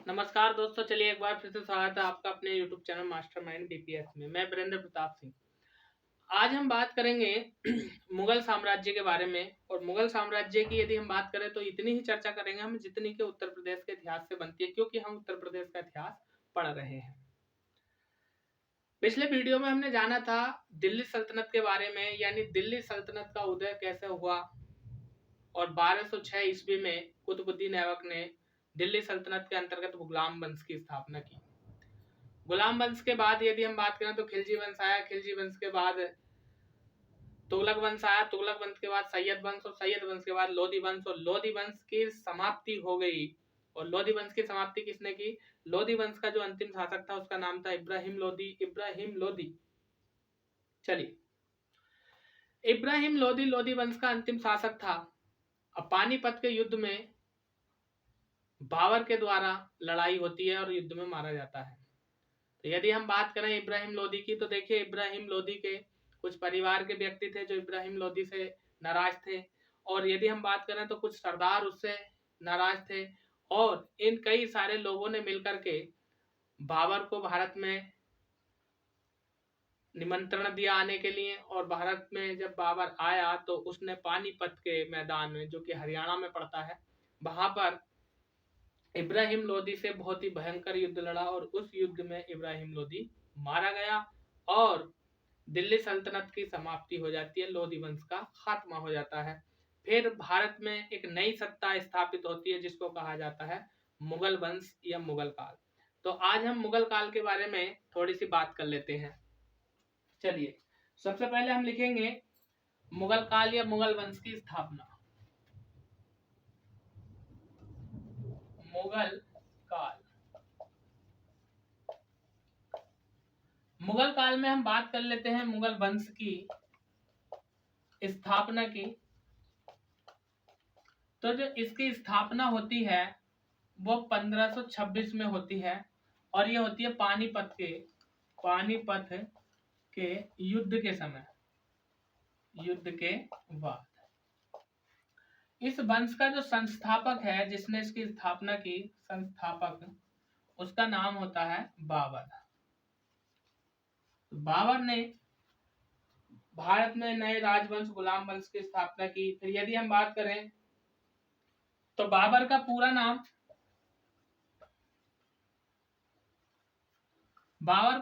नमस्कार दोस्तों, चलिए एक बार फिर से स्वागत है आपका अपने YouTube चैनल मास्टरमाइंड बीपीएस में। मैं वीरेंद्र प्रताप सिंह। आज हम बात करेंगे मुगल साम्राज्य के बारे में। और मुगल साम्राज्य की यदि हम बात करें तो इतनी ही चर्चा करेंगे हम जितनी कि उत्तर प्रदेश के इतिहास से बनती है, क्योंकि हम उत्तर प्रदेश का इतिहास पढ़ रहे हैं। पिछले वीडियो में हमने जाना था दिल्ली सल्तनत के बारे में, यानी दिल्ली सल्तनत का उदय कैसे हुआ और 1206 ईस्वी में कुतुबुद्दीन ऐबक ने दिल्ली सल्तनत के अंतर्गत गुलाम वंश की स्थापना की। गुलाम वंश के बाद यदि हम बात करें तो खिलजी वंश आया। खिलजी वंश के बाद तुगलक वंश आया। तुगलक वंश के बाद सैयद वंश और सैयद वंश के बाद लोधी वंश और लोधी वंश की समाप्ति हो गई। और लोधी वंश की समाप्ति किसने की? लोधी वंश का जो अंतिम शासक था उसका नाम था इब्राहिम लोधी। इब्राहिम लोधी, चलिए, इब्राहिम लोधी लोधी वंश का अंतिम शासक था। अब पानीपत के युद्ध में बाबर के द्वारा लड़ाई होती है और युद्ध में मारा जाता है। तो यदि हम बात करें इब्राहिम लोधी की, तो देखिए इब्राहिम लोधी के कुछ परिवार के व्यक्ति थे जो इब्राहिम लोधी से नाराज थे, और यदि हम बात करें तो कुछ सरदार उससे नाराज थे। और इन कई सारे लोगों ने मिलकर के बाबर को भारत में निमंत्रण दिया आने के लिए। और भारत में जब बाबर आया तो उसने पानीपत के मैदान में, जो कि हरियाणा में पड़ता है, वहां पर इब्राहिम लोधी से बहुत ही भयंकर युद्ध लड़ा और उस युद्ध में इब्राहिम लोधी मारा गया और दिल्ली सल्तनत की समाप्ति हो जाती है। लोधी वंश का खात्मा हो जाता है। फिर भारत में एक नई सत्ता स्थापित होती है जिसको कहा जाता है मुगल वंश या मुगल काल। तो आज हम मुगल काल के बारे में थोड़ी सी बात कर लेते हैं। चलिए, सबसे पहले हम लिखेंगे मुगल काल या मुगल वंश की स्थापना। मुगल काल। मुगल काल में हम बात कर लेते हैं मुगल वंश की स्थापना की। तो जो इसकी स्थापना होती है वो 1526 में होती है और ये होती है पानीपत के युद्ध के समय, युद्ध के बाद। इस वंश का जो संस्थापक है, जिसने इसकी स्थापना की, संस्थापक, उसका नाम होता है बाबर। बाबर ने भारत में नए राजवंश गुलाम वंश की स्थापना की। फिर यदि हम बात करें तो बाबर का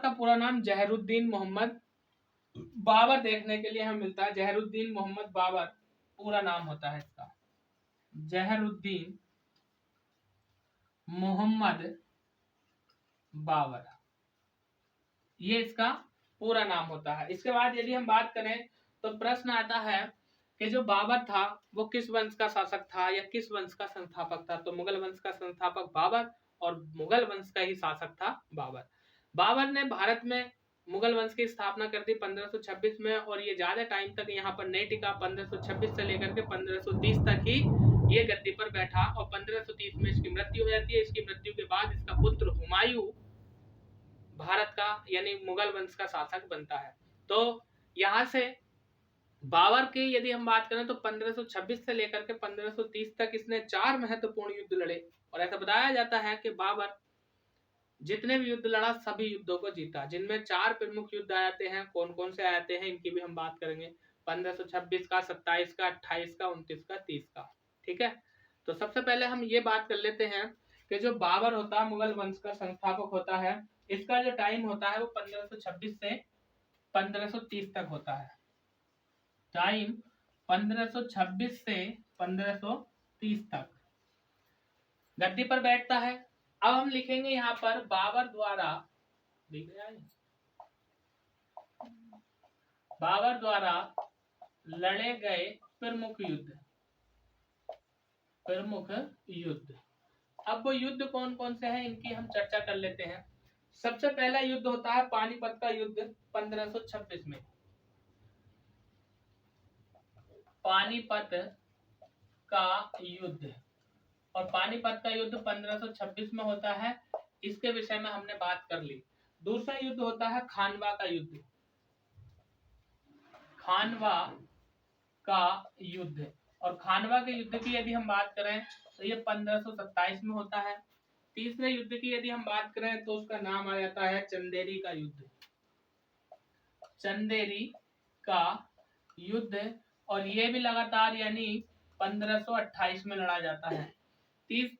पूरा नाम जहरुद्दीन मोहम्मद बाबर देखने के लिए हमें मिलता है। जहरुद्दीन मोहम्मद बाबर पूरा नाम होता है इसका, जहरुद्दीन मोहम्मद बाबर, ये इसका पूरा नाम होता है। इसके बाद यदि हम बात करें तो प्रश्न आता है कि जो बाबर था वो किस वंश का शासक था या किस वंश का संस्थापक था? तो मुगल वंश का संस्थापक बाबर और मुगल वंश का ही शासक था बाबर। बाबर ने भारत में मुगल वंश की स्थापना कर दी 1526 में, और ये ज्यादा टाइम तक यहाँ पर नहीं टिका। 1526 से लेकर के 1530 तक ही ये गद्दी पर बैठा और 1530 में इसकी मृत्यु हो जाती है। इसकी मृत्यु के बाद इसका पुत्र हुमायूं भारत का यानी मुगल वंश का शासक बनता है। तो यहाँ से बाबर की यदि हम बात करें तो 1526 से लेकर के 1530 तक इसने 4 महत्वपूर्ण युद्ध लड़े। और ऐसा बताया जाता है कि बाबर जितने भी युद्ध लड़ा सभी युद्धों को जीता, जिनमें 4 प्रमुख युद्ध आ जाते हैं। कौन कौन से आ जाते हैं इनकी भी हम बात करेंगे। 1526 का, 27 का, 28 का, 29 का, 30 का। ठीक है, तो सबसे पहले हम ये बात कर लेते हैं कि जो बाबर होता है मुगल वंश का संस्थापक होता है, इसका जो टाइम होता है वो 1526 से 1530 तक होता है। टाइम 1526 से 1530 तक गद्दी पर बैठता है। अब हम लिखेंगे यहाँ पर बाबर द्वारा लड़े गए प्रमुख युद्ध। अब वो युद्ध कौन कौन से हैं इनकी हम चर्चा कर लेते हैं। सबसे पहला युद्ध होता है पानीपत का युद्ध 1526 में। पानीपत का युद्ध, और पानीपत का युद्ध 1526 में होता है। इसके विषय में हमने बात कर ली। दूसरा युद्ध होता है खानवा का युद्ध। खानवा का युद्ध, और खानवा के युद्ध की यदि हम बात करें तो ये 1527 में होता है। तीसरे युद्ध की यदि हम बात करें तो उसका नाम आ जाता है चंदेरी का युद्ध। चंदेरी का युद्ध, और ये भी लगातार यानी 1528 में लड़ा जाता है।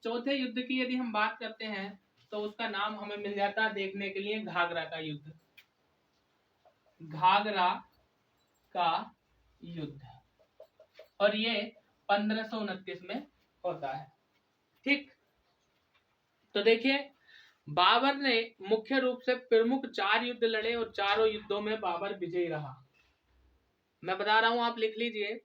चौथे युद्ध की यदि हम बात करते हैं तो उसका नाम हमें मिल जाता है देखने के लिए घाघरा का युद्ध। घाघरा का युद्ध, और ये 1529 में होता है। ठीक, तो देखिए बाबर ने मुख्य रूप से प्रमुख 4 युद्ध लड़े और चारों युद्धों में बाबर विजयी रहा। मैं बता रहा हूं, आप लिख लीजिए।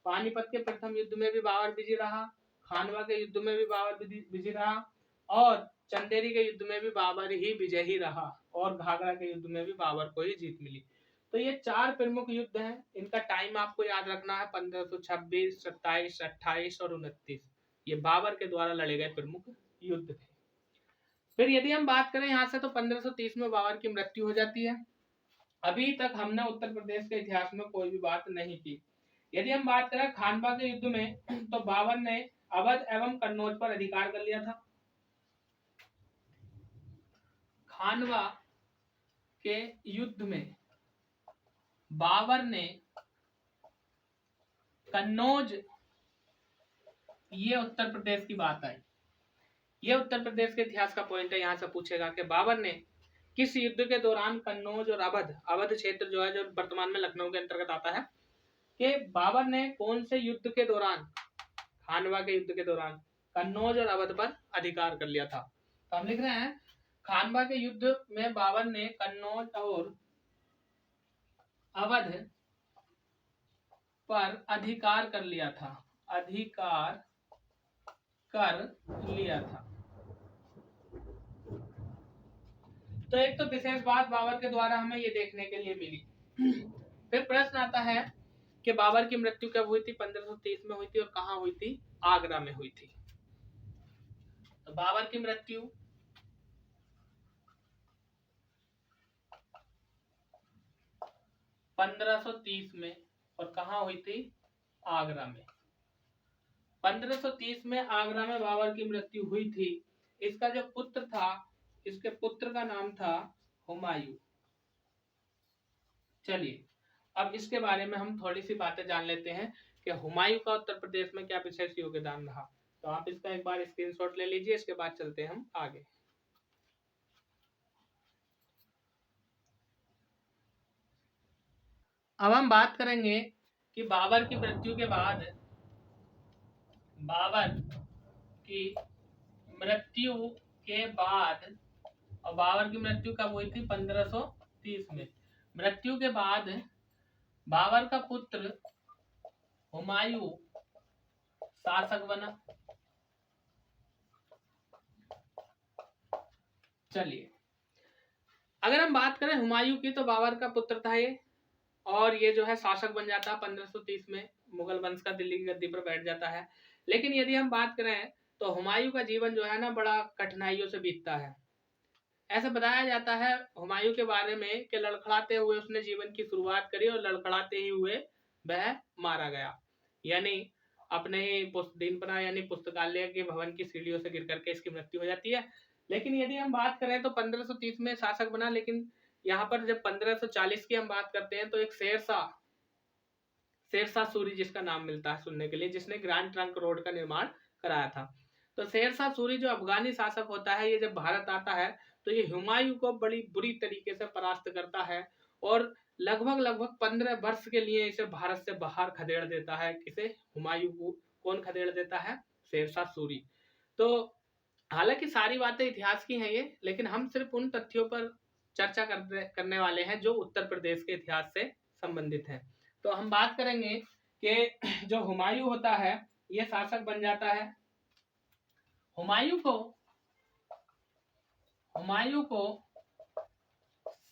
पानीपत के प्रथम युद्ध में भी बाबर विजयी रहा, खानवा के युद्ध में भी बाबर विजयी रहा, और चंदेरी के युद्ध में भी बाबर ही विजयी रहा, और घाघरा के युद्ध में भी बाबर को ही जीत मिली। तो ये 4 प्रमुख युद्ध हैं। इनका टाइम आपको याद रखना है 1526, 27, 28 और 29। ये बाबर के द्वारा लड़े गए प्रमुख युद्ध थे। फिर यदि हम बात करें यहाँ से तो 1530 में बाबर की मृत्यु हो जाती है। अभी तक हमने उत्तर प्रदेश के इतिहास में कोई भी बात नहीं की। यदि हम बात करें खानवा के युद्ध में तो बाबर ने अवध एवं कन्नौज पर अधिकार कर लिया था। खानवा के युद्ध में बाबर ने कन्नौज, ये उत्तर प्रदेश की बात आई, ये उत्तर प्रदेश के इतिहास का पॉइंट है। यहां से पूछेगा कि बाबर ने किस युद्ध के दौरान कन्नौज और अवध क्षेत्र जो है, जो वर्तमान में लखनऊ के अंतर्गत आता है, कि बाबर ने कौन से युद्ध के दौरान, खानवा के युद्ध के दौरान कन्नौज और अवध पर अधिकार कर लिया था। तो हम लिख रहे हैं खानवा के युद्ध में बाबर ने कन्नौज और अवध पर अधिकार कर लिया था, अधिकार कर लिया था। तो एक तो विशेष बात बाबर के द्वारा हमें ये देखने के लिए मिली। फिर प्रश्न आता है कि बाबर की मृत्यु कब हुई थी? 1530 में हुई थी, और कहाँ हुई थी? आगरा में हुई थी। तो बाबर की मृत्यु 1530 में, और कहाँ हुई थी? आगरा में। 1530 में आगरा में बाबर की मृत्यु हुई थी। इसका जो पुत्र था, इसके पुत्र का नाम था हुमायूं। चलिए अब इसके बारे में हम थोड़ी सी बातें जान लेते हैं कि हुमायूं का उत्तर प्रदेश में क्या विशेष योगदान रहा। तो आप इसका एक बार स्क्रीनशॉट ले लीजिए, इसके बाद चलते हैं हम आगे। अब हम बात करेंगे कि बाबर की मृत्यु के बाद, बाबर की मृत्यु के बाद, और बाबर की मृत्यु कब हुई थी? 1530 में। मृत्यु के बाद बाबर का पुत्र हुमायूं शासक बना। चलिए अगर हम बात करें हुमायूं की, तो बाबर का पुत्र था ये, और ये जो है शासक बन जाता है 1530 में। मुगल वंश का दिल्ली की गद्दी पर बैठ जाता है। लेकिन यदि हम बात करें तो हुमायूं का जीवन जो है ना, बड़ा कठिनाइयों से बीतता है। ऐसा बताया जाता है हुमायूं के बारे में कि लड़खड़ाते हुए उसने जीवन की शुरुआत करी, और लड़खड़ाते ही हुए वह मारा गया। यानी अपने ही दिन बना, यानी पुस्तकालय के भवन की सीढ़ियों से गिर करके इसकी मृत्यु हो जाती है। लेकिन यदि हम बात करें तो 1530 में शासक बना, लेकिन यहाँ पर जब 1540 की हम बात करते हैं तो एक शेरशाह सूरी जिसका नाम मिलता है सुनने के लिए, जिसने ग्रैंड ट्रंक रोड का निर्माण कराया था। तो शेरशाह सूरी जो अफगानी शासक होता है, ये जब भारत आता है तो ये हुमायूं को बड़ी बुरी तरीके से परास्त करता है, और लगभग 15 वर्ष के लिए इसे भारत से बाहर खदेड़ देता है। किसे? हुमायूं को। कौन खदेड़ देता है? शेरशाह सूरी। तो हालांकि सारी बातें इतिहास की हैं ये, लेकिन हम सिर्फ उन तथ्यों पर चर्चा करने वाले हैं जो उत्तर प्रदेश के इतिहास से संबंधित हैं। तो हम बात करेंगे कि जो हुमायूं होता है ये शासक बन जाता है। हुमायूं को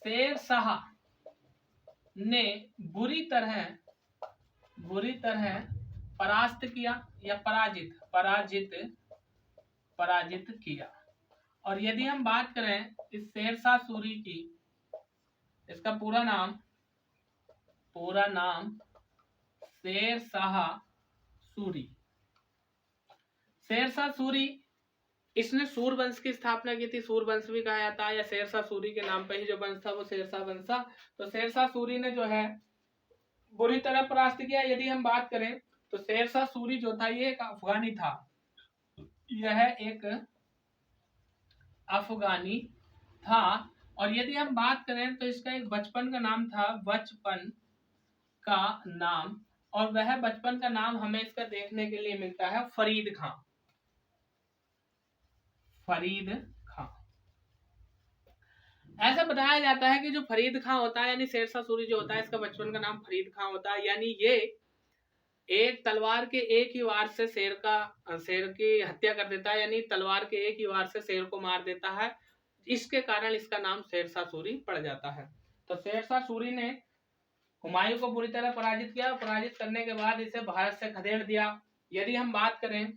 शेरशाह ने बुरी तरह परास्त किया, या पराजित किया। और यदि हम बात करें इस शेरशाह सूरी की, इसका पूरा नाम शेरशाह सूरी इसने सूर वंश की स्थापना की थी। सूर वंश भी कहा जाता है, या शेरशाह सूरी के नाम पे ही जो वंश था वो शेरशाह वंश था। तो शेरशाह सूरी ने जो है बुरी तरह परास्त किया। यदि हम बात करें तो शेरशाह सूरी जो था ये एक अफगानी था, यह एक अफगानी था। और यदि हम बात करें तो इसका एक बचपन का नाम था, बचपन का नाम, और वह बचपन का नाम हमें इसका देखने के लिए मिलता है फरीद खां। फरीद खां। ऐसा बताया जाता है कि जो फरीद खां होता है, यानी शेरशाह सूरी जो होता है, इसका बचपन का नाम फरीद खां होता है। यानी ये एक तलवार के एक ही वार से शेर की हत्या कर देता है, यानी तलवार के एक ही वार से शेर को मार देता है। इसके कारण इसका नाम शेरशाह सूरी पड़ जाता है। तो शेरशाह सूरी ने हुमायूं को बुरी तरह पराजित किया। पराजित करने के बाद इसे भारत से खदेड़ दिया। यदि हम बात करें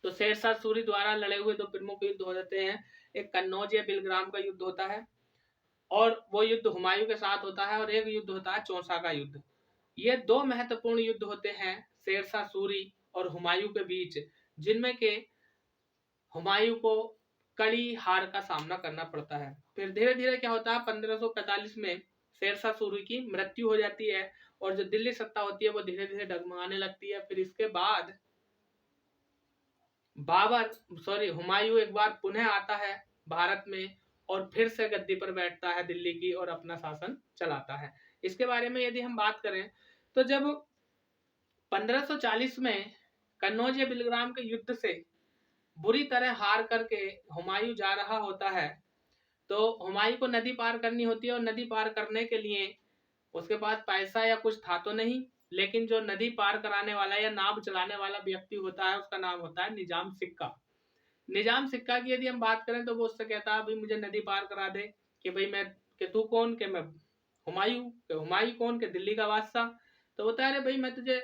तो शेरशाह सूरी द्वारा लड़े हुए दो प्रमुख युद्ध हो जाते हैं। एक कन्नौज या बिलग्राम का युद्ध होता है, और वो युद्ध हुमायूं के साथ होता है, और एक युद्ध होता है चौसा का युद्ध। ये दो महत्वपूर्ण युद्ध होते हैं शेरशाह सूरी और हुमायूं के बीच, जिनमें के हुमायूं को कड़ी हार का सामना करना पड़ता है। फिर धीरे धीरे क्या होता है, 1545 में शेरशाह सूरी की मृत्यु हो जाती है, और जो दिल्ली सत्ता होती है वो धीरे धीरे डगमगाने लगती है। फिर इसके बाद हुमायूं एक बार पुनः आता है भारत में, और फिर से गद्दी पर बैठता है दिल्ली की, और अपना शासन चलाता है। इसके बारे में यदि हम बात करें तो जब 1540 में कन्नौज या बिलग्राम के युद्ध से बुरी तरह हार करके हुमायूं जा रहा होता है, तो हुमायूं को नदी पार करनी होती है, और नदी पार करने के लिए उसके पास पैसा या कुछ था तो नहीं, लेकिन जो नदी पार कराने वाला या नाव चलाने वाला व्यक्ति होता है उसका नाम होता है निजाम सिक्का। निजाम सिक्का की यदि हम बात करें तो वो उससे कहता है भाई मुझे नदी पार करा दे। कि भाई मैं, कि तू कौन, के मैं हुमायूं, के हुमायूं कौन, के दिल्ली का बादशाह। तो बोलता है अरे भाई मैं तुझे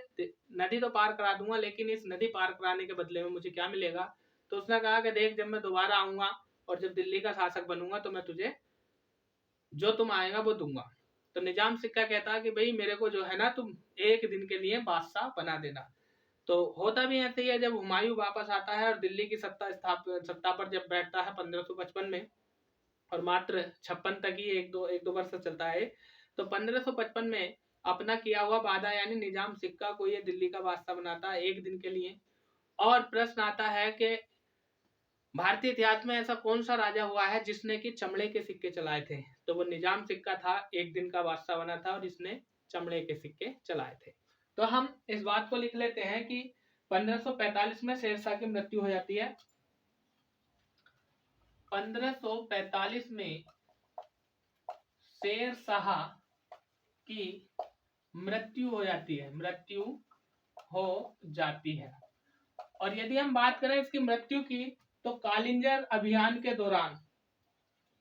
नदी तो पार करा दूंगा, लेकिन इस नदी पार कराने के बदले में मुझे क्या मिलेगा। तो उसने कहा कि देख, जब मैं दोबारा आऊंगा और जब दिल्ली का शासक बनूंगा तो मैं तुझे जो तुम आएगा वो दूंगा। तो निजाम सिक्का कहता है कि भाई मेरे को जो है ना तुम एक दिन के लिए बादशाह बना देना। तो होता भी ऐसे ही है, जब हुमायूं वापस आता है और दिल्ली की सत्ता पर जब बैठता है 1555 में, और मात्र 56 तक ही एक दो वर्ष चलता है। तो 1555 में अपना किया हुआ वादा, यानी निजाम सिक्का को ये दिल्ली का बादशाह बनाता है एक दिन के लिए। और प्रश्न आता है कि भारतीय इतिहास में ऐसा कौन सा राजा हुआ है जिसने कि चमड़े के सिक्के चलाए थे। तो वो निजाम सिक्का था, एक दिन का बादशाह बना था, और इसने चमड़े के सिक्के चलाए थे। तो हम इस बात को लिख लेते हैं कि 1545 में शेरशाह की मृत्यु हो जाती है। 1545 में शेरशाह की मृत्यु हो जाती है, मृत्यु हो जाती है। और यदि हम बात करें इसकी मृत्यु की, तो कालिंजर अभियान के दौरान,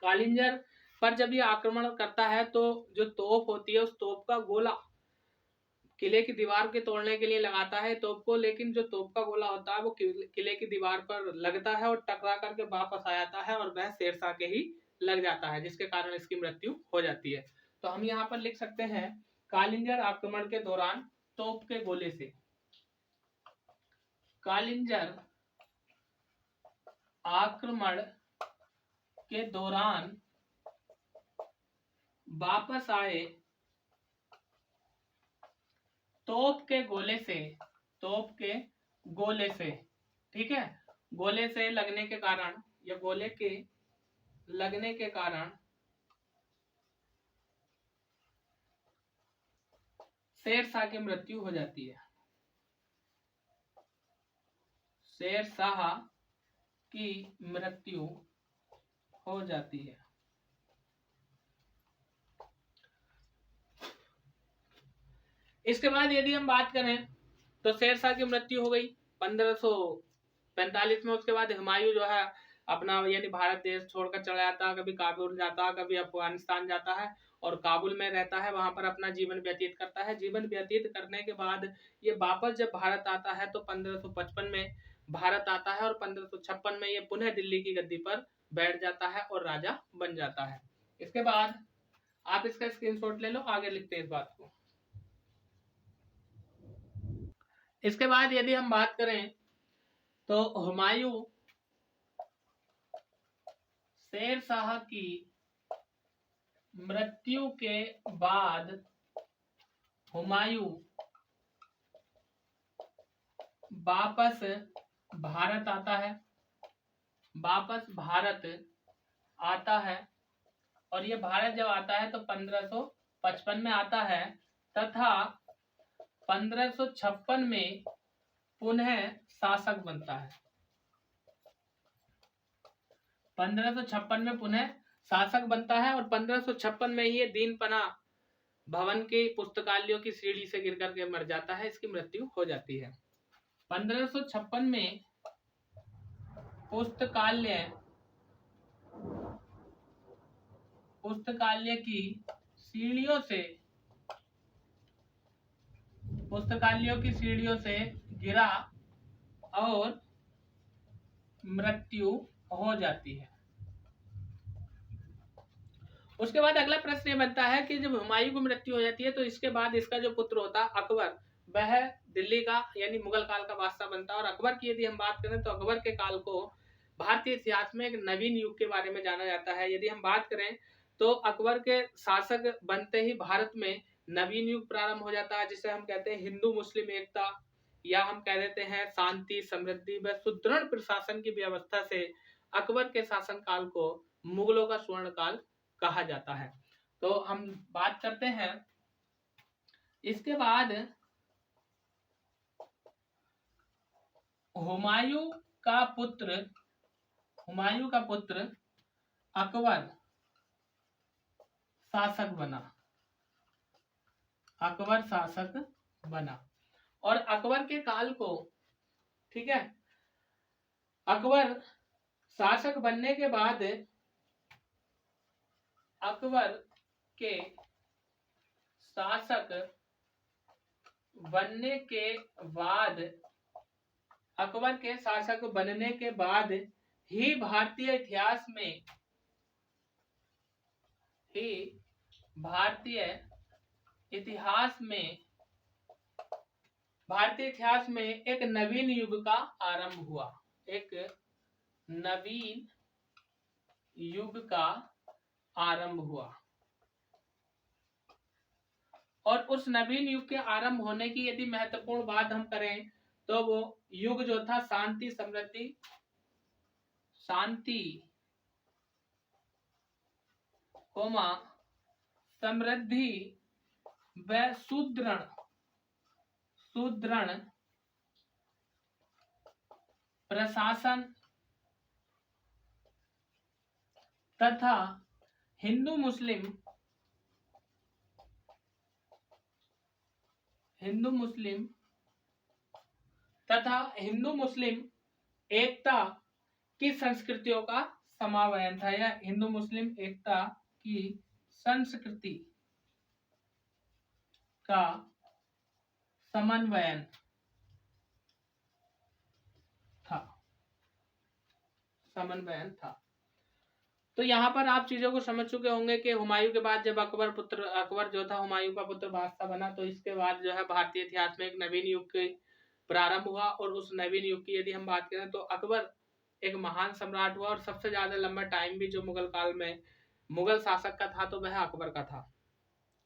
कालिंजर पर जब ये आक्रमण करता है तो जो तोप होती है उस तोप का गोला किले की दीवार के तोड़ने के लिए लगाता है तोप को, लेकिन जो तोप का गोला होता है वो किले की दीवार पर लगता है और टकरा करके वापस आ जाता है, और वह शेरशाह के ही लग जाता है, जिसके कारण इसकी मृत्यु हो जाती है। तो हम यहाँ पर लिख सकते हैं कालिंजर आक्रमण के दौरान तोप के गोले से, कालिंजर आक्रमण के दौरान वापस आए तोप के गोले से, तोप के गोले से, ठीक है, गोले से लगने के कारण, या गोले के लगने के कारण शेरशाह की मृत्यु हो जाती है। शेरशाह की मृत्यु हो जाती है। इसके बाद यदि हम बात करें तो शेरशाह की मृत्यु हो गई 1545 में। उसके बाद हुमायूं जो है अपना यानी भारत देश छोड़कर चला जाता है, कभी काबुल जाता है, कभी अफगानिस्तान जाता है, और काबुल में रहता है, वहां पर अपना जीवन व्यतीत करता है। जीवन व्यतीत करने के बाद ये वापस जब भारत आता है तो 1555 में भारत आता है, और 1556 में ये पुनः दिल्ली की गद्दी पर बैठ जाता है और राजा बन जाता है। इसके बाद आप इसका स्क्रीनशॉट ले लो, आगे लिखते हैं इस बात को। इसके बाद यदि हम बात करें तो हुमायूं शेर शाह की मृत्यु के बाद हुमायूं वापस भारत आता है, वापस भारत आता है। और ये भारत जब आता है तो 1555 में आता है तथा 1556 में पुनः शासक बनता है। 1556 में पुनः शासक बनता है और 1556 में ही दीनपना भवन के पुस्तकालयों की सीढ़ी से गिर करके मर जाता है, इसकी मृत्यु हो जाती है। 1556 में पुस्तकालय की सीढ़ियों से गिरा और मृत्यु हो जाती है। उसके बाद अगला प्रश्न ये बनता है कि जब हुमायूं की मृत्यु हो जाती है तो इसके बाद इसका जो पुत्र होता है अकबर, वह दिल्ली का यानी मुगल काल का बादशाह बनता है। और अकबर की यदि हम बात करें तो अकबर के काल को भारतीय इतिहास में एक नवीन युग के बारे में जाना जाता है। यदि हम बात करें तो अकबर के शासक बनते ही भारत में नवीन युग प्रारंभ हो जाता है, जिसे हम कहते हैं हिंदू मुस्लिम एकता, या हम कह देते हैं शांति समृद्धि व सुदृढ़ प्रशासन की व्यवस्था से अकबर के शासन काल को मुगलों का स्वर्ण काल कहा जाता है। तो हम बात करते हैं इसके बाद हुमायूं का पुत्र अकबर शासक बना। और अकबर के काल को, ठीक है, अकबर शासक बनने के बाद अकबर के शासक बनने के बाद ही भारतीय इतिहास में एक नवीन युग का आरंभ हुआ। एक नवीन युग का आरंभ हुआ। और उस नवीन युग के आरंभ होने की यदि महत्वपूर्ण बात हम करें तो वो युग जो था शांति समृद्धि व सुदृढ़ प्रशासन तथा हिंदू मुस्लिम एकता की संस्कृतियों का समावयन था, या हिंदू मुस्लिम एकता की संस्कृति का समन्वयन था। तो यहाँ पर आप चीजों को समझ चुके होंगे कि हुमायूं के बाद जब अकबर जो था हुमायूं का पुत्र बादशाह बना, तो इसके बाद जो है भारतीय इतिहास में एक नवीन युग के प्रारंभ हुआ। और उस नवीन युग की यदि हम बात करें तो अकबर एक महान सम्राट हुआ। और सबसे ज्यादा लंबा टाइम भी जो मुगल काल में मुगल शासक का था तो वह अकबर का था।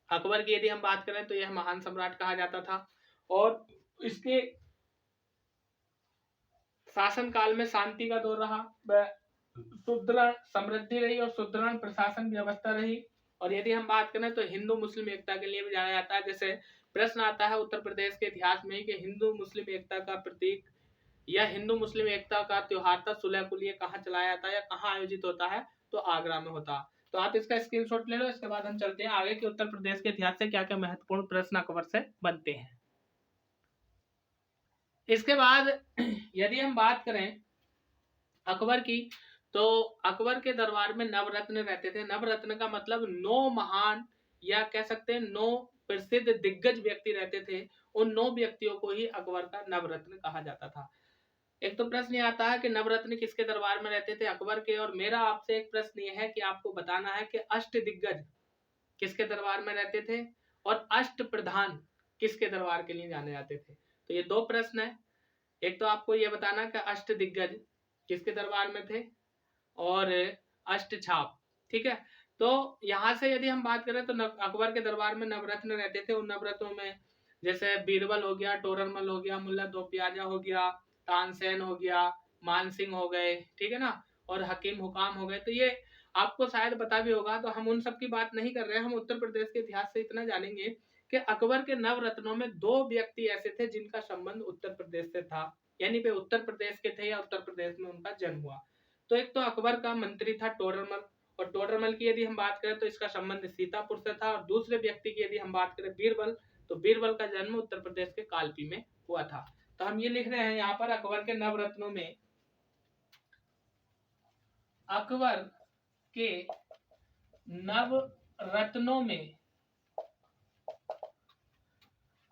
अकबर की यदि हम बात करें तो यह महान सम्राट कहा जाता था। और इसके शासन काल में शांति का दौर रहा, सुदृढ़ समृद्धि रही और सुदृढ़ प्रशासन व्यवस्था रही। और यदि हम बात करें तो हिंदू मुस्लिम एकता के लिए भी जाना जाता है। जैसे प्रश्न आता है उत्तर प्रदेश के इतिहास में कि हिंदू मुस्लिम एकता का प्रतीक या हिंदू मुस्लिम एकता का त्योहार था सुलह कुल कहाँ चलाया जाता है या कहाँ आयोजित होता है, तो आगरा में होता। तो आप इसका स्क्रीनशॉट ले लो। इसके बाद हम चलते हैं आगे कि उत्तर प्रदेश के इतिहास से क्या क्या महत्वपूर्ण प्रश्न अकबर से बनते हैं। इसके बाद यदि हम बात करें अकबर की, तो अकबर के दरबार में नवरत्न रहते थे। नवरत्न का मतलब 9 महान या कह सकते हैं 9 प्रसिद्ध दिग्गज व्यक्ति रहते थे। उन 9 व्यक्तियों को ही अकबर का नवरत्न कहा जाता था। एक तो प्रश्न ये आता है कि नवरत्न किसके दरबार में रहते थे, अकबर के। और मेरा आपसे एक प्रश्न ये है कि आपको बताना है कि अष्ट दिग्गज किसके दरबार में रहते थे और अष्ट प्रधान किसके दरबार के लिए जाने जाते थे। तो ये 2 प्रश्न है। एक तो आपको ये बताना कि अष्ट दिग्गज किसके दरबार में थे और अष्टछाप। ठीक है, तो यहाँ से यदि हम बात करें तो अकबर के दरबार में नवरत्न रहते थे। उन नवरत्नों में जैसे बीरबल हो गया, टोडरमल हो गया, मुल्ला दो प्याजा हो गया, तानसेन हो गया, मानसिंह हो गए, ठीक है ना, और हकीम हुकाम हो गए। तो ये आपको शायद पता भी होगा, तो हम उन सब की बात नहीं कर रहे हैं। हम उत्तर प्रदेश के इतिहास से इतना जानेंगे कि अकबर के नवरत्नों में 2 व्यक्ति ऐसे थे जिनका संबंध उत्तर प्रदेश से था, यानी वे उत्तर प्रदेश के थे या उत्तर प्रदेश में उनका जन्म हुआ। तो एक तो अकबर का मंत्री था टोडरमल, और टोडरमल की यदि हम बात करें तो इसका संबंध सीतापुर से था। और दूसरे व्यक्ति की यदि हम बात करें बीरबल, तो बीरबल का जन्म उत्तर प्रदेश के कालपी में हुआ था। तो हम ये लिख रहे हैं यहाँ पर अकबर के नवरत्नों में, अकबर के नवरत्नों में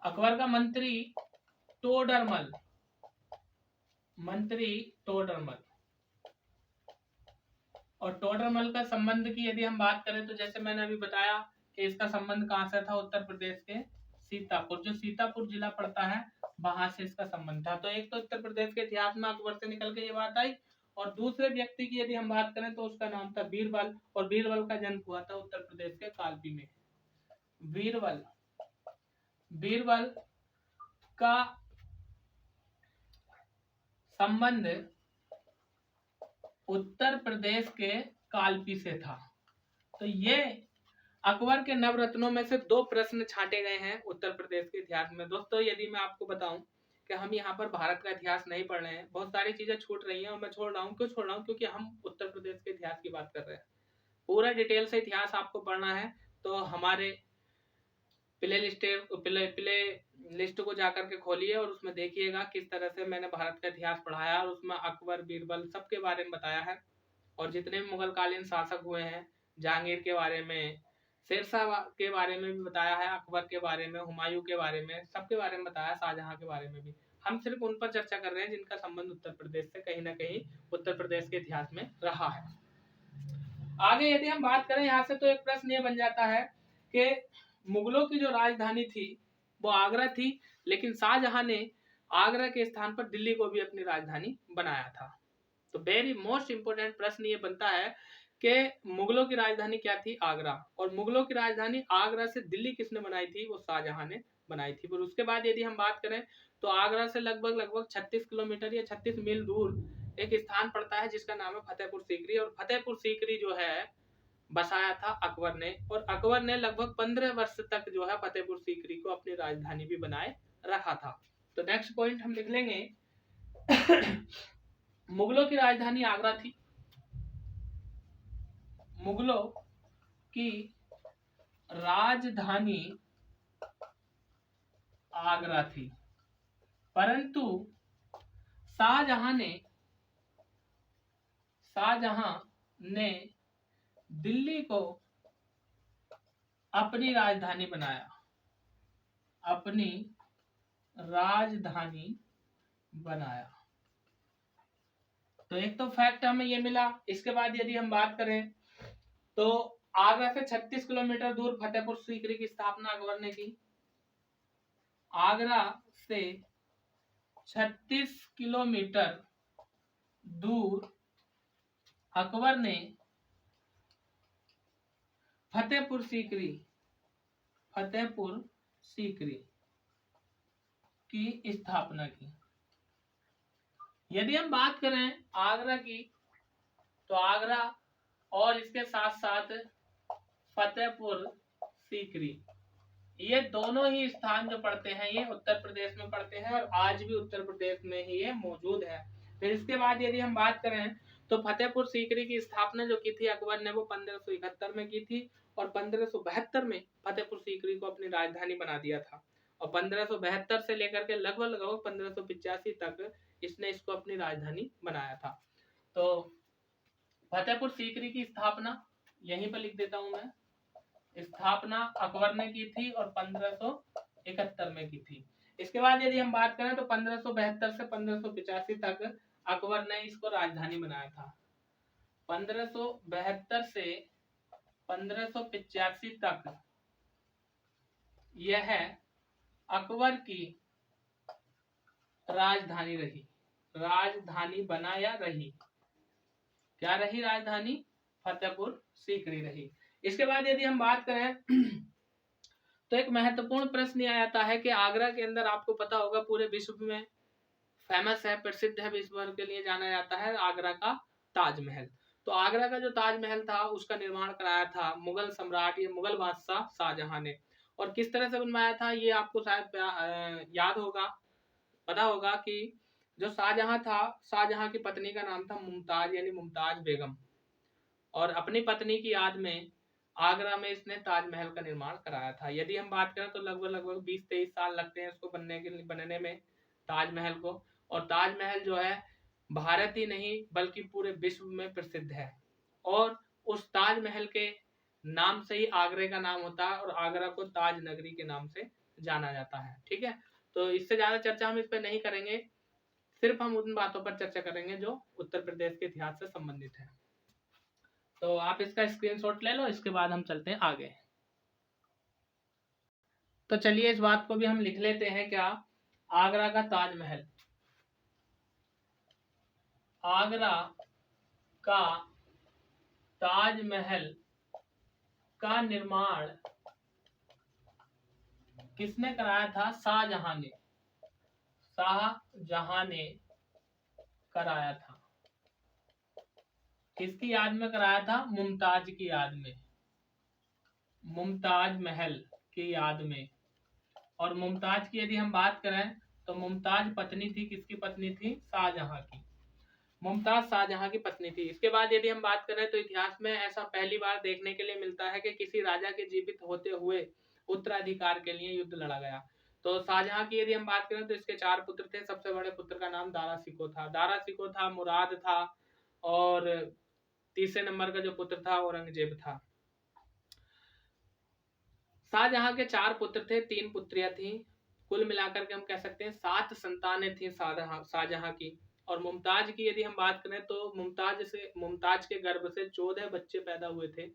अकबर का मंत्री टोडरमल, और टोडरमल का संबंध की यदि हम बात करें तो जैसे मैंने अभी बताया कि इसका संबंध कहां से था, उत्तर प्रदेश के सीतापुर, जो सीतापुर जिला पड़ता है वहां से इसका संबंध था। तो एक तो उत्तर प्रदेश के इतिहास में अकबर से निकल के ये बात आई, और दूसरे व्यक्ति की यदि हम बात करें तो उसका नाम था बीरबल, और बीरबल का जन्म हुआ था उत्तर प्रदेश के कालपी में। बीरबल का संबंध उत्तर प्रदेश के कालपी से था। तो ये अकबर के नवरत्नों में से 2 प्रश्न छांटे गए हैं उत्तर प्रदेश के इतिहास में। दोस्तों यदि मैं आपको बताऊं कि हम यहाँ पर भारत का इतिहास नहीं पढ़ रहे हैं, बहुत सारी चीजें छूट रही हैं, और मैं छोड़ रहा हूँ। क्यों छोड़ रहा हूँ? क्योंकि हम उत्तर प्रदेश के इतिहास की बात कर रहे हैं। पूरा डिटेल से इतिहास आपको पढ़ना है तो हमारे प्ले लिस्ट को जाकर के खोलिए और उसमें देखिएगा किस तरह से मैंने भारत का इतिहास पढ़ाया, और उसमें अकबर बीरबल सबके बारे में बताया है। और जितने भी मुगल कालीन शासक हुए हैं, जहांगीर के बारे में, शेरशाह के बारे में भी बताया है, अकबर के बारे में, हुमायूं के बारे में, सबके बारे में बताया, शाहजहां के बारे में भी। हम सिर्फ उन पर चर्चा कर रहे हैं जिनका संबंध उत्तर प्रदेश से कहीं ना कहीं उत्तर प्रदेश के इतिहास में रहा है। आगे यदि हम बात करें यहाँ से, तो एक प्रश्न ये बन जाता है कि मुगलों की जो राजधानी थी वो आगरा थी, लेकिन शाहजहां ने आगरा के स्थान पर दिल्ली को भी अपनी राजधानी बनाया था। तो वेरी मोस्ट इंपोर्टेंट प्रश्न ये बनता है कि मुगलों की राजधानी क्या थी? आगरा। और मुगलों की राजधानी आगरा से दिल्ली किसने बनाई थी? वो शाहजहां ने बनाई थी। पर उसके बाद यदि हम बात करें तो आगरा से लगभग 36 किलोमीटर या 36 मील दूर एक स्थान पड़ता है जिसका नाम है फतेहपुर सीकरी। और फतेहपुर सीकरी जो है बसाया था अकबर ने, और अकबर ने लगभग 15 वर्ष तक जो है फतेहपुर सीकरी को अपनी राजधानी भी बनाए रखा था। तो नेक्स्ट पॉइंट हम लिख लेंगे मुगलों की राजधानी आगरा थी। मुगलों की राजधानी आगरा थी, परंतु शाहजहां ने दिल्ली को अपनी राजधानी बनाया, अपनी राजधानी बनाया। तो एक तो फैक्ट हमें ये मिला। इसके बाद यदि हम बात करें तो आगरा से 36 किलोमीटर दूर फतेहपुर सीकरी की स्थापना अकबर ने की। आगरा से 36 किलोमीटर दूर अकबर ने फतेहपुर सीकरी की स्थापना की। यदि हम बात करें आगरा की, तो आगरा और इसके साथ साथ फतेहपुर सीकरी, ये दोनों ही स्थान जो पड़ते हैं ये उत्तर प्रदेश में पड़ते हैं, और आज भी उत्तर प्रदेश में ही ये मौजूद है। फिर इसके बाद यदि हम बात करें तो फतेहपुर सीकरी की स्थापना जो की थी अकबर ने, वो 1571 में की थी, और 1572 में फतेहपुर सीकरी को अपनी राजधानी बना दिया था। और 1572 से लेकर के लगभग 1585 तक इसने इसको अपनी राजधानी बनाया था। तो फतेहपुर सीकरी की स्थापना यहीं पर लिख देता हूं मैं, स्थापना अकबर ने की थी और 1571 में की थी। इसके बाद यदि हम बात करें तो 1572 से 1585 तक अकबर ने इसको राजधानी बनाया था। 1572 से 1585 तक यह अकबर की राजधानी रही, राजधानी बनाया रही। क्या रही? राजधानी फतेहपुर सीकरी रही। इसके बाद यदि हम बात करें तो एक महत्वपूर्ण प्रश्न यह आता है कि आगरा के अंदर आपको पता होगा पूरे विश्व में फेमस है, प्रसिद्ध है, विश्व भर के लिए जाना जाता है आगरा का ताजमहल। तो आगरा का जो ताजमहल था उसका निर्माण कराया था मुगल सम्राट या मुगल बादशाह शाहजहां ने। और किस तरह से बनवाया था ये आपको शायद याद होगा, पता होगा कि जो शाहजहां था, शाहजहां की पत्नी का नाम था मुमताज यानी मुमताज बेगम, और अपनी पत्नी की याद में आगरा में इसने ताजमहल का निर्माण कराया था। यदि हम बात करें तो लगभग 20-23 साल लगते हैं इसको बनने में ताजमहल को। और ताजमहल जो है भारत ही नहीं बल्कि पूरे विश्व में प्रसिद्ध है, और उस ताजमहल के नाम से ही आगरे का नाम होता है और आगरा को ताज नगरी के नाम से जाना जाता है। ठीक है, तो इससे ज्यादा चर्चा हम इस पर नहीं करेंगे, सिर्फ हम उन बातों पर चर्चा करेंगे जो उत्तर प्रदेश के इतिहास से संबंधित है। तो आप इसका स्क्रीनशॉट ले लो, इसके बाद हम चलते हैं आगे। तो चलिए इस बात को भी हम लिख लेते हैं, क्या आगरा का ताजमहल, आगरा का ताजमहल का निर्माण किसने कराया था? शाहजहां ने, शाहजहां ने कराया था। किसकी याद में कराया था? मुमताज की याद में, मुमताज महल की याद में। और मुमताज की यदि हम बात करें तो मुमताज पत्नी थी, किसकी पत्नी थी? शाहजहां की। मुमताज शाहजहां की पत्नी थी। इसके बाद यदि हम बात करें तो इतिहास में ऐसा पहली बार देखने के लिए मिलता है कि किसी राजा के जीवित होते हुए उत्तराधिकार के लिए युद्ध लड़ा गया। तो शाहजहां की यदि हम बात करें तो इसके 4 पुत्र थे। सबसे बड़े पुत्र का नाम दारा शिकोह था, मुराद था, और तीसरे नंबर का जो पुत्र था औरंगजेब था। शाहजहां के 4 पुत्र थे, 3 पुत्रियां थी। कुल मिलाकर के हम कह सकते हैं 7 संतानें थी शाहजहां की। और मुमताज की यदि हम बात करें तो मुमताज के गर्भ से 14 बच्चे पैदा हुए थे।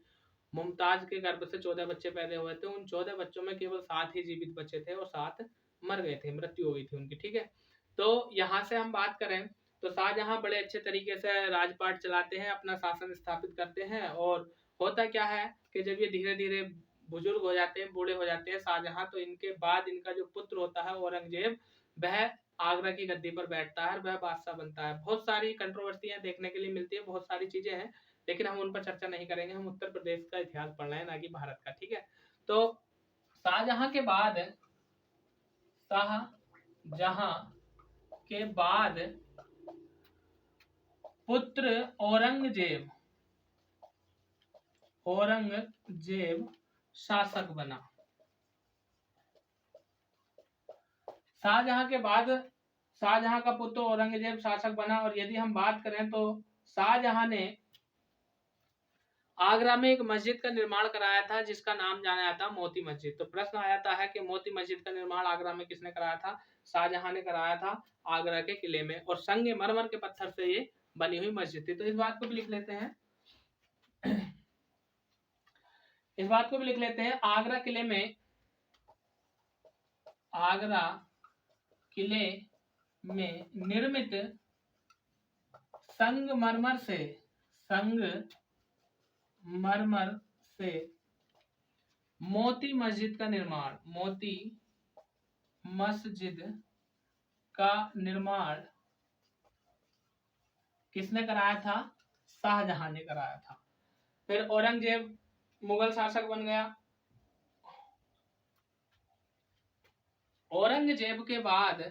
मुमताज के गर्भ से 14 बच्चे पैदा हुए थे। उन 14 बच्चों में केवल 7 ही जीवित बचे थे और 7 मर गए थे, मृत्यु हो गई थी उनकी। ठीक है, तो यहाँ से हम बात करें तो शाहजहां बड़े अच्छे तरीके से राजपाट चलाते हैं, अपना शासन स्थापित करते हैं। और होता क्या है कि जब ये धीरे धीरे बुजुर्ग हो जाते हैं, बूढ़े हो जाते हैं शाहजहां, तो इनके बाद इनका जो पुत्र होता है औरंगजेब, वह आगरा की गद्दी पर बैठता है, वह बादशाह बनता है। बहुत सारी कंट्रोवर्सियां देखने के लिए मिलती है, बहुत सारी चीजें हैं, लेकिन हम उन पर चर्चा नहीं करेंगे। हम उत्तर प्रदेश का इतिहास पढ़ रहे हैं, ना कि भारत का। ठीक है, तो शाहजहां के बाद पुत्र औरंगजेब शासक बना। शाहजहां के बाद शाहजहां का पुत्र औरंगजेब शासक बना। और यदि हम बात करें तो शाहजहां ने आगरा में एक मस्जिद का निर्माण कराया था जिसका नाम जाना जाता मोती मस्जिद। तो प्रश्न आ जाता है कि मोती मस्जिद का निर्माण आगरा में किसने कराया था? शाहजहां ने कराया था आगरा के किले में, और संगमरमर के पत्थर से ये बनी हुई मस्जिद थी। तो इस बात को भी लिख लेते हैं, इस बात को भी लिख लेते हैं। आगरा किले में निर्मित संगमरमर से मोती मस्जिद का निर्माण किसने कराया था? शाहजहां ने कराया था। फिर औरंगजेब मुगल शासक बन गया। औरंगजेब के बाद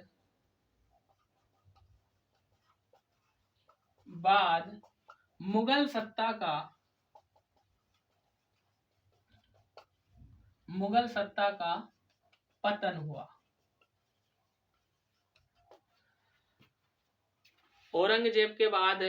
मुगल सत्ता का पतन हुआ। औरंगजेब के बाद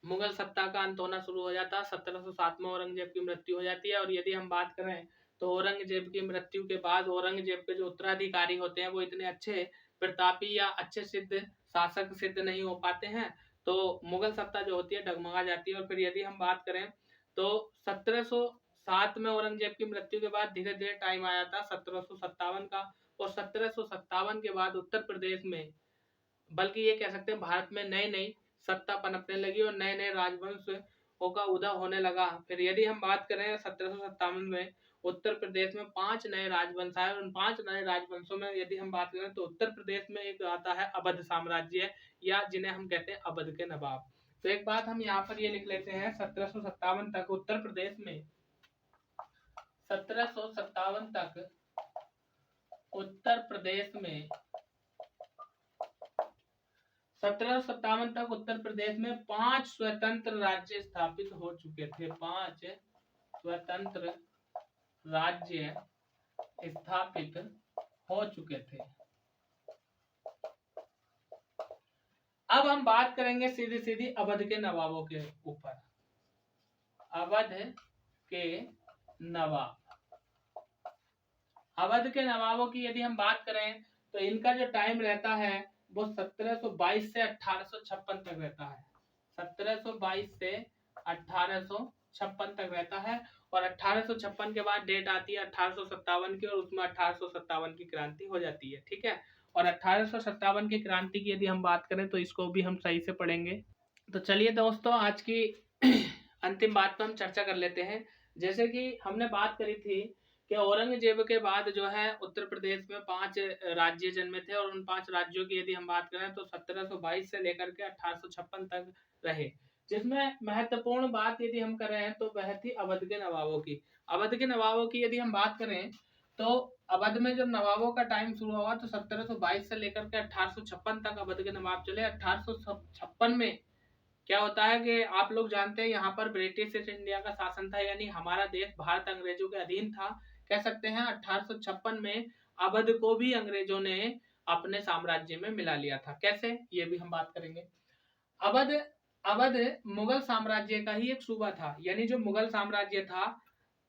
मुगल सत्ता का अंत होना शुरू हो जाता। 1707 में औरंगजेब की मृत्यु हो जाती है। और यदि हम बात करें तो औरंगजेब की मृत्यु के बाद औरंगजेब के जो उत्तराधिकारी होते हैं वो इतने अच्छे प्रतापी या अच्छे सिद्ध शासक सिद्ध नहीं हो पाते हैं, तो मुगल सत्ता जो होती है डगमगा जाती है। और फिर यदि हम बात करें तो 1707 में औरंगजेब की मृत्यु के बाद धीरे धीरे टाइम आया था 1757 का। और 1757 के बाद उत्तर प्रदेश में, बल्कि ये कह सकते हैं भारत में, नई नई सत्ता पनपने लगी और नए नए राजवंश का उदय होने लगा। फिर यदि हम बात करें 1757 में उत्तर प्रदेश में 5 नए राजवंश आए और उन 5 नए राजवंशों में यदि हम बात करें तो उत्तर प्रदेश में एक आता है अवध साम्राज्य, या जिन्हें हम कहते हैं अवध के नवाब। तो एक बात हम यहाँ पर ये लिख लेते हैं, 1757 तक उत्तर प्रदेश में 1757 तक उत्तर प्रदेश में 1757 तक उत्तर प्रदेश में 5 स्वतंत्र राज्य स्थापित हो चुके थे। 5 स्वतंत्र राज्य स्थापित हो चुके थे। अब हम बात करेंगे सीधी सीधी अवध के नवाबों के ऊपर। अवध के नवाब, अवध के नवाबों की यदि हम बात करें तो इनका जो टाइम रहता है वो 1722 से 1856 तक रहता है। 1722 से 1856 तक रहता है और 1856 के बाद डेट आती है 1857 की, और उसमें 1857 की क्रांति हो जाती है। ठीक है, और 1857 की क्रांति की यदि हम बात करें तो इसको भी हम सही से पढ़ेंगे। तो चलिए दोस्तों, आज की अंतिम बात पर हम चर्चा कर लेते हैं। जैसे कि हमने बात करी थी कि औरंगजेब के बाद जो है उत्तर प्रदेश में 5 राज्य जन्मे थे, और उन 5 राज्यों की यदि हम बात करें तो 1722 से लेकर के 1856 तक रहे, जिसमें महत्वपूर्ण बात यदि हम कर रहे हैं तो वह थी अवध के नवाबों की। अवध के नवाबों की यदि हम बात करें तो अवध में जब नवाबों का टाइम शुरू हुआ तो 1722 से लेकर के 1856 तक अवध के नवाब चले। 1856 में क्या होता है कि आप लोग जानते हैं यहाँ पर ब्रिटिश ईस्ट इंडिया का शासन था, यानी हमारा देश भारत अंग्रेजों के अधीन था। कह सकते हैं 1856 में अवध को भी अंग्रेजों ने अपने साम्राज्य में मिला लिया था। कैसे, ये भी हम बात करेंगे। अवध अवध मुगल साम्राज्य का ही एक सूबा था, यानी जो मुगल साम्राज्य था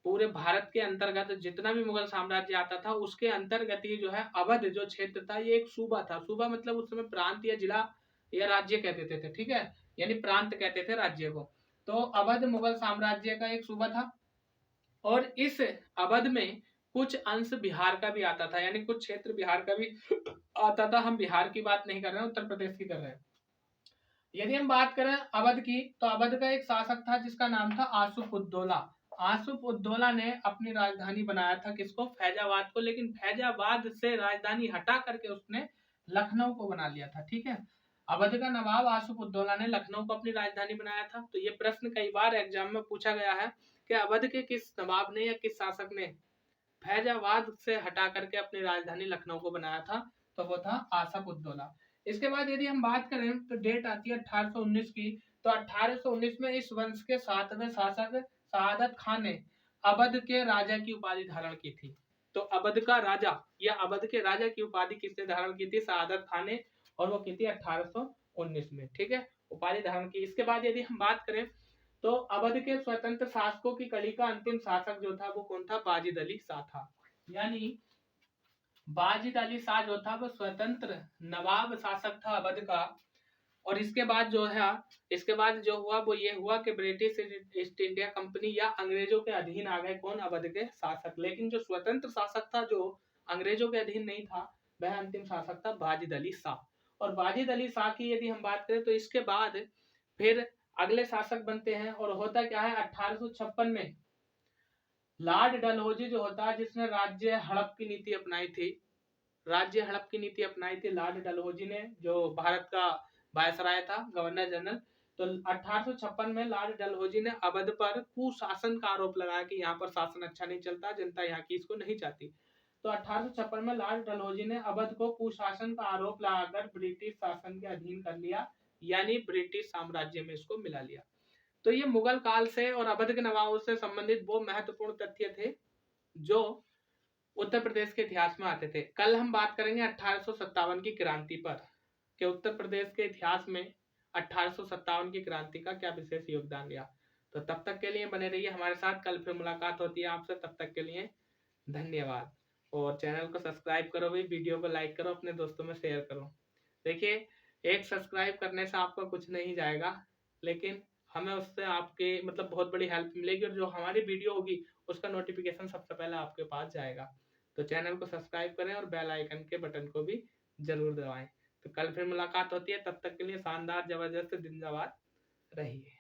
पूरे भारत के अंतर्गत जितना भी मुगल साम्राज्य आता था उसके अंतर्गत ही जो है अवध जो क्षेत्र था ये एक सूबा था। सूबा मतलब उस समय प्रांत या जिला या राज्य कहते थे। ठीक है, यानी प्रांत कहते थे राज्य को। तो अवध मुगल साम्राज्य का एक सूबा था, और इस अवध में कुछ अंश बिहार का भी आता था, यानी कुछ क्षेत्र बिहार का भी आता था। हम बिहार की बात नहीं कर रहे हैं, उत्तर प्रदेश की कर रहे हैं। यदि हम बात करें अवध की तो अवध का एक शासक था जिसका नाम था आसुफ-उद-दौला। आसुफ-उद-दौला ने अपनी राजधानी बनाया था किसको, फैजाबाद को, लेकिन फैजाबाद से राजधानी हटा करके उसने लखनऊ को बना लिया था। ठीक है, अवध का नवाब आसुफ-उद-दौला ने लखनऊ को अपनी राजधानी बनाया था। तो ये प्रश्न कई बार एग्जाम में पूछा गया है कि अवध के किस नवाब ने या किस शासक ने फैजाबाद से हटा करके अपनी राजधानी लखनऊ को बनाया था, तो वो था आसुफ-उद-दौला। इसके बाद यदि हम बात करें तो डेट आती है 1819 की। तो 1819 में इस वंश के 7वें शासक शहादत खान ने अवध के राजा की उपाधि धारण की थी। तो अवध का राजा या अवध के राजा की उपाधि किसने धारण की थी, शहादत खान ने, और वो की थी 1819 में। ठीक है, उपाधि धारण की। इसके बाद यदि हम बात करें तो अवध के स्वतंत्र शासकों की कड़ी का अंतिम शासक जो था वो कौन था, बाजिद अली शाह था। यानी बाजिद अली शाह जो था वो स्वतंत्र नवाब शासक था अवध का। और इसके बाद जो हुआ वो ये हुआ कि ब्रिटिश ईस्ट इंडिया कंपनी या अंग्रेजों के अधीन आ गए कौन, अवध के शासक। लेकिन जो स्वतंत्र शासक था जो अंग्रेजों के अधीन नहीं था वह अंतिम शासक था बाजिद अली शाह। और बाजिद अली शाह की यदि हम बात करें तो इसके बाद फिर अगले शासक बनते हैं, और होता क्या है 1856 में लॉर्ड डलहौजी जो होता है जिसने राज्य हड़प की नीति अपनाई थी, राज्य हड़प की नीति अपनाई थी लॉर्ड डलहौजी ने, जो भारत का वायसराय था, गवर्नर जनरल। तो 1856 में लॉर्ड डलहौजी ने अवध पर कुशासन का आरोप लगाया कि यहाँ पर शासन अच्छा नहीं चलता, जनता यहाँ की इसको नहीं चाहती। तो 1856 में लॉर्ड डलहौजी ने अवध को कुशासन का आरोप लगाकर ब्रिटिश शासन के अधीन कर लिया, यानी ब्रिटिश साम्राज्य में इसको मिला लिया। तो ये मुगल काल से और अवध के नवाबों से संबंधित वो महत्वपूर्ण तथ्य थे जो उत्तर प्रदेश के इतिहास में आते थे। कल हम बात करेंगे 1857 की क्रांति पर, कि उत्तर प्रदेश के इतिहास में 1857 की क्रांति का क्या विशेष योगदान रहा। तो तब तक के लिए बने रहिए हमारे साथ, कल फिर मुलाकात होती है आपसे। तब तक के लिए धन्यवाद, और चैनल को सब्सक्राइब करो भाई, वीडियो को लाइक करो, अपने दोस्तों में शेयर करो। देखिए, एक सब्सक्राइब करने से आपका कुछ नहीं जाएगा, लेकिन हमें उससे आपके मतलब बहुत बड़ी हेल्प मिलेगी, और जो हमारी वीडियो होगी उसका नोटिफिकेशन सबसे पहले आपके पास जाएगा। तो चैनल को सब्सक्राइब करें और बेल आइकन के बटन को भी जरूर दबाएं। तो कल फिर मुलाकात होती है, तब तक के लिए शानदार जबरदस्त जिंदाबाद रहिए।